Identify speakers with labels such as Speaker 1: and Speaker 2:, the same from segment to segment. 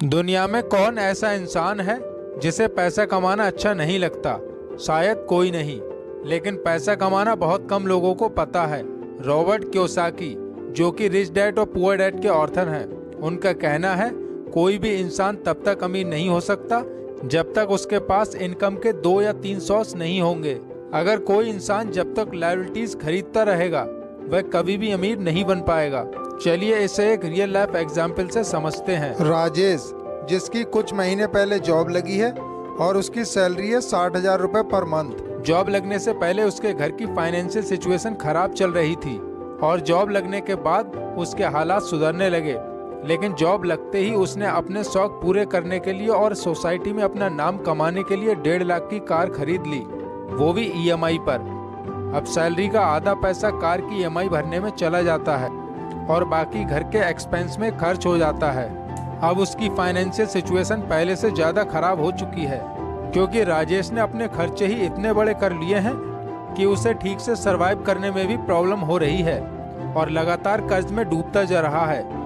Speaker 1: दुनिया में कौन ऐसा इंसान है जिसे पैसा कमाना अच्छा नहीं लगता? शायद कोई नहीं, लेकिन पैसा कमाना बहुत कम लोगों को पता है। रॉबर्ट कियोसाकी, जो कि रिच डैड और पुअर डैड के ऑथर हैं, उनका कहना है कोई भी इंसान तब तक अमीर नहीं हो सकता जब तक उसके पास इनकम के 2 या 3 सोर्स नहीं होंगे। अगर कोई इंसान जब तक लायबिलिटीज खरीदता रहेगा वह कभी भी अमीर नहीं बन पाएगा। चलिए इसे एक रियल लाइफ एग्जाम्पल से समझते हैं।
Speaker 2: राजेश, जिसकी कुछ महीने पहले जॉब लगी है और उसकी सैलरी है 60,000 रुपए पर मंथ।
Speaker 1: जॉब लगने से पहले उसके घर की फाइनेंशियल सिचुएशन खराब चल रही थी और जॉब लगने के बाद उसके हालात सुधरने लगे। लेकिन जॉब लगते ही उसने अपने शौक पूरे करने के लिए और सोसाइटी में अपना नाम कमाने के लिए 1.5 लाख की कार खरीद ली, वो भी EMI पर। अब सैलरी का आधा पैसा कार की EMI भरने में चला जाता है और बाकी घर के एक्सपेंस में खर्च हो जाता है। अब उसकी फाइनेंशियल सिचुएशन पहले से ज़्यादा खराब हो चुकी है, क्योंकि राजेश ने अपने खर्चे ही इतने बड़े कर लिए हैं कि उसे ठीक से सरवाइव करने में भी प्रॉब्लम हो रही है और लगातार कर्ज में डूबता जा रहा है।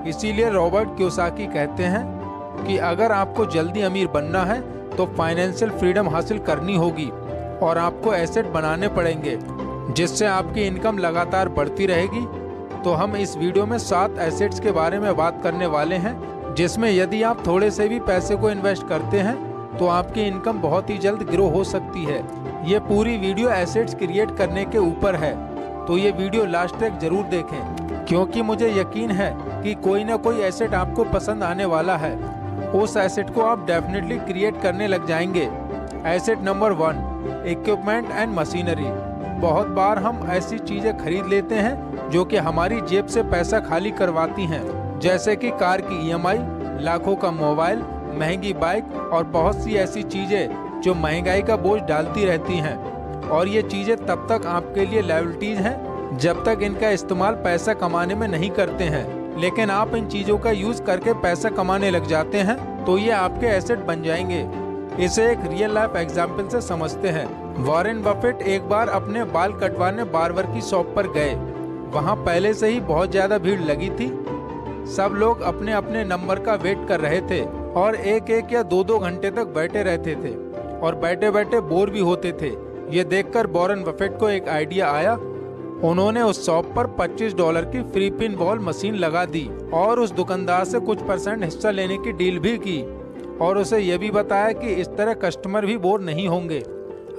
Speaker 1: इसीलिए रॉबर्ट कियोसाकी कहते हैं कि अगर आपको जल्दी अमीर बनना है तो फाइनेंशियल फ्रीडम हासिल करनी होगी और आपको एसेट बनाने पड़ेंगे जिससे आपकी इनकम लगातार बढ़ती रहेगी। तो हम इस वीडियो में 7 एसेट्स के बारे में बात करने वाले हैं, जिसमें यदि आप थोड़े से भी पैसे को इन्वेस्ट करते हैं तो आपकी इनकम बहुत ही जल्द ग्रो हो सकती है। ये पूरी वीडियो एसेट्स क्रिएट करने के ऊपर है, तो ये वीडियो लास्ट तक जरूर देखें, क्योंकि मुझे यकीन है कि कोई ना कोई एसेट आपको पसंद आने वाला है। उस एसेट को आप डेफिनेटली क्रिएट करने लग जाएंगे। Asset number 1, equipment and machinery. बहुत बार हम ऐसी चीजें खरीद लेते हैं जो कि हमारी जेब से पैसा खाली करवाती हैं, जैसे कि कार की EMI, लाखों का मोबाइल, महंगी बाइक और बहुत सी ऐसी चीजें जो महंगाई का बोझ डालती रहती हैं। और ये चीजें तब तक आपके लिए लायबिलिटीज हैं जब तक इनका इस्तेमाल पैसा कमाने में नहीं करते हैं। लेकिन आप इन चीजों का यूज करके पैसा कमाने लग जाते हैं तो ये आपके एसेट बन जाएंगे। इसे एक रियल लाइफ एग्जाम्पल से समझते हैं। वॉरेन बफेट एक बार अपने बाल कटवाने बार्बर की शॉप पर गए। वहाँ पहले से ही बहुत ज्यादा भीड़ लगी थी। सब लोग अपने अपने नंबर का वेट कर रहे थे और 1-1 या 2-2 घंटे तक बैठे रहते थे और बैठे बैठे बोर भी होते थे। ये देखकर वॉरेन बफेट को एक आइडिया आया। उन्होंने उस शॉप पर $25 की फ्री पिन बॉल मशीन लगा दी और उस दुकानदार से कुछ % हिस्सा लेने की डील भी की और उसे यह भी बताया कि इस तरह कस्टमर भी बोर नहीं होंगे।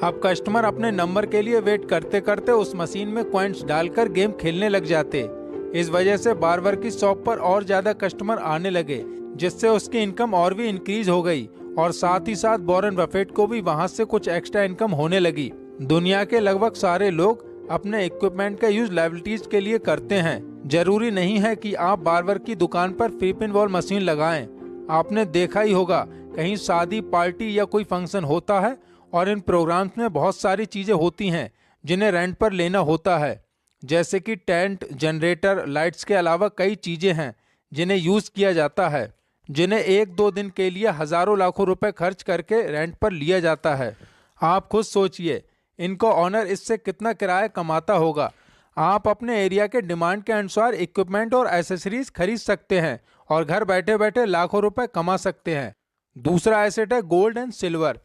Speaker 1: अब कस्टमर अपने नंबर के लिए वेट करते करते उस मशीन में कॉइन्स डालकर गेम खेलने लग जाते। इस वजह से बार्बर की शॉप पर और ज्यादा कस्टमर आने लगे, जिससे उसकी इनकम और भी इंक्रीज हो गई और साथ ही साथ वॉरेन बफेट को भी वहां से कुछ एक्स्ट्रा इनकम होने लगी। दुनिया के लगभग सारे लोग अपने इक्विपमेंट का यूज लायबिलिटीज के लिए करते हैं। जरूरी नहीं है कि आप बार्बर की दुकान पर फ्री पिन बॉल मशीन लगाएं। आपने देखा ही होगा, कहीं शादी, पार्टी या कोई फंक्शन होता है और इन प्रोग्राम्स में बहुत सारी चीजें होती हैं जिन्हें रेंट पर लेना होता है, जैसे कि टेंट, जनरेटर, लाइट्स के अलावा कई चीजें हैं जिन्हें यूज किया जाता है, जिन्हें 1-2 दिन के लिए हजारों लाखों रुपए खर्च करके रेंट पर लिया जाता है। आप खुद सोचिए, इनको ऑनर इससे कितना किराया कमाता होगा। आप अपने एरिया के डिमांड के अनुसार इक्विपमेंट और एसेसरीज खरीद सकते हैं और घर बैठे बैठे लाखों रुपए कमा सकते हैं। दूसरा एसेट है गोल्ड एंड सिल्वर।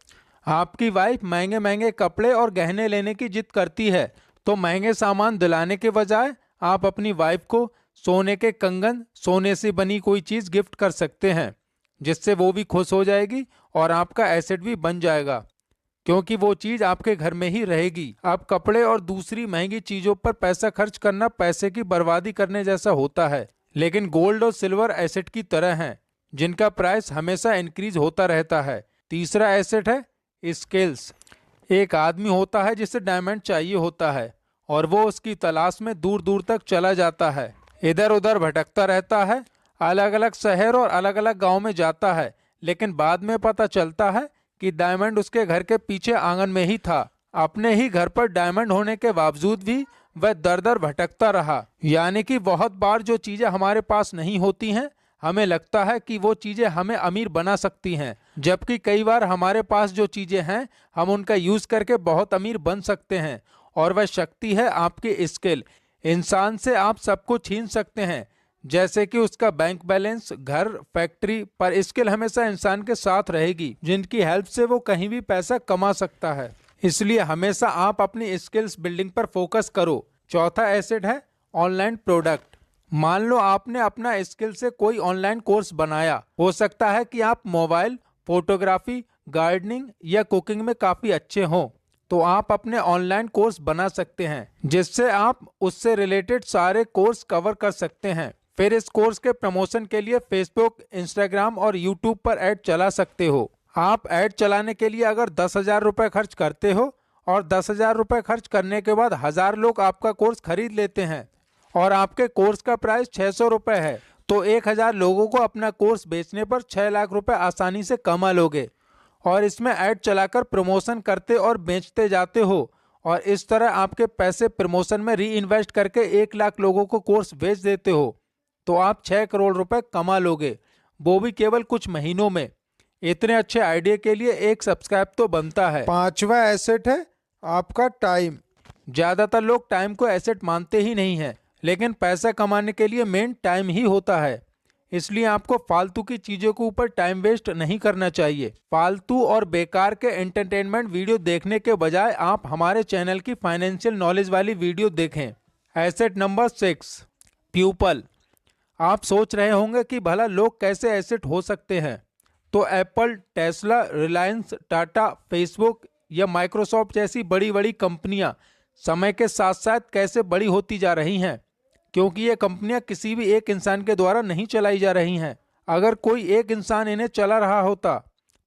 Speaker 1: आपकी वाइफ महंगे महंगे कपड़े और गहने लेने की जिद करती है, तो महंगे सामान दिलाने के बजाय आप अपनी वाइफ को सोने के कंगन, सोने से बनी कोई चीज गिफ्ट कर सकते हैं, जिससे वो भी खुश हो जाएगी और आपका एसेट भी बन जाएगा, क्योंकि वो चीज आपके घर में ही रहेगी। आप कपड़े और दूसरी महंगी चीजों पर पैसा खर्च करना पैसे की बर्बादी करने जैसा होता है। लेकिन गोल्ड और सिल्वर एसेट की तरह हैं, जिनका प्राइस हमेशा इंक्रीज होता रहता है। तीसरा एसेट है स्किल्स। एक आदमी होता है जिसे डायमंड चाहिए होता है और वो उसकी तलाश में दूर दूर तक चला जाता है, इधर उधर भटकता रहता है, अलग अलग शहर और अलग अलग गांव में जाता है, लेकिन बाद में पता चलता है कि डायमंड उसके घर के पीछे आंगन में ही था। अपने ही घर पर डायमंड होने के बावजूद भी वह दर दर भटकता रहा। यानी कि बहुत बार जो चीजें हमारे पास नहीं होती हैं, हमें लगता है कि वो चीजें हमें अमीर बना सकती हैं, जबकि कई बार हमारे पास जो चीजें हैं हम उनका यूज करके बहुत अमीर बन सकते हैं। और वह शक्ति है आपकी स्किल। इंसान से आप सब कुछ छीन सकते हैं, जैसे कि उसका बैंक बैलेंस, घर, फैक्ट्री। पर स्किल हमेशा इंसान के साथ रहेगी, जिनकी हेल्प से वो कहीं भी पैसा कमा सकता है। इसलिए हमेशा आप अपनी स्किल्स बिल्डिंग पर फोकस करो। चौथा एसेट है ऑनलाइन प्रोडक्ट। मान लो आपने अपना स्किल से कोई ऑनलाइन कोर्स बनाया। हो सकता है कि आप मोबाइल, फोटोग्राफी, गार्डनिंग या कुकिंग में काफ़ी अच्छे हों, तो आप अपने ऑनलाइन कोर्स बना सकते हैं, जिससे आप उससे रिलेटेड सारे कोर्स कवर कर सकते हैं। फिर इस कोर्स के प्रमोशन के लिए फेसबुक, इंस्टाग्राम और यूट्यूब पर ऐड चला सकते हो। आप ऐड चलाने के लिए अगर 10,000 रुपये खर्च करते हो और 10,000 रुपये खर्च करने के बाद 1,000 लोग आपका कोर्स खरीद लेते हैं और आपके कोर्स का प्राइस 600 रुपये है, तो 1,000 लोगों को अपना कोर्स बेचने पर 6 लाख रुपए आसानी से कमा लोगे। और इसमें ऐड चलाकर प्रमोशन करते और बेचते जाते हो और इस तरह आपके पैसे प्रमोशन में री इन्वेस्ट करके 1 लाख लोगों को कोर्स बेच देते हो, तो आप 6 करोड़ रुपए कमा लोगे, वो भी केवल कुछ महीनों में। इतने अच्छे आइडिया के लिए एक सब्सक्राइब तो बनता है।
Speaker 2: पांचवा एसेट है आपका टाइम।
Speaker 1: ज़्यादातर लोग टाइम को एसेट मानते ही नहीं हैं, लेकिन पैसा कमाने के लिए मेन टाइम ही होता है। इसलिए आपको फालतू की चीज़ों के ऊपर टाइम वेस्ट नहीं करना चाहिए। फालतू और बेकार के एंटरटेनमेंट वीडियो देखने के बजाय आप हमारे चैनल की फाइनेंशियल नॉलेज वाली वीडियो देखें। Asset number 6, people. आप सोच रहे होंगे कि भला लोग कैसे एसेट हो सकते हैं। तो Apple, Tesla, Reliance, Tata, Facebook या माइक्रोसॉफ्ट जैसी बड़ी बड़ी कंपनियां समय के साथ साथ कैसे बड़ी होती जा रही हैं, क्योंकि ये कंपनियां किसी भी एक इंसान के द्वारा नहीं चलाई जा रही हैं। अगर कोई एक इंसान इन्हें चला रहा होता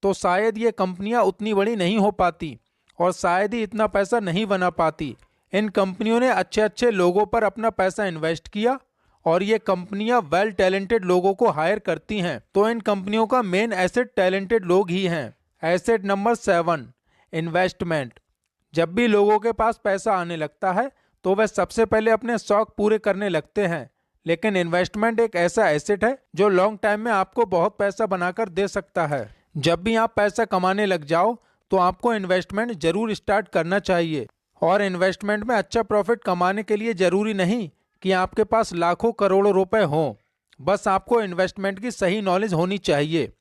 Speaker 1: तो शायद ये कंपनियां उतनी बड़ी नहीं हो पाती और शायद ही इतना पैसा नहीं बना पाती। इन कंपनियों ने अच्छे अच्छे लोगों पर अपना पैसा इन्वेस्ट किया और ये कंपनियां वेल टैलेंटेड लोगों को हायर करती हैं, तो इन कंपनियों का मेन एसेट टैलेंटेड लोग ही हैं। Asset number 7, investment. जब भी लोगों के पास पैसा आने लगता है तो वह सबसे पहले अपने शौक पूरे करने लगते हैं, लेकिन इन्वेस्टमेंट एक ऐसा एसेट है जो लॉन्ग टाइम में आपको बहुत पैसा बनाकर दे सकता है। जब भी आप पैसा कमाने लग जाओ तो आपको इन्वेस्टमेंट जरूर स्टार्ट करना चाहिए। और इन्वेस्टमेंट में अच्छा प्रॉफिट कमाने के लिए जरूरी नहीं कि आपके पास लाखों करोड़ों रुपए हों, बस आपको इन्वेस्टमेंट की सही नॉलेज होनी चाहिए।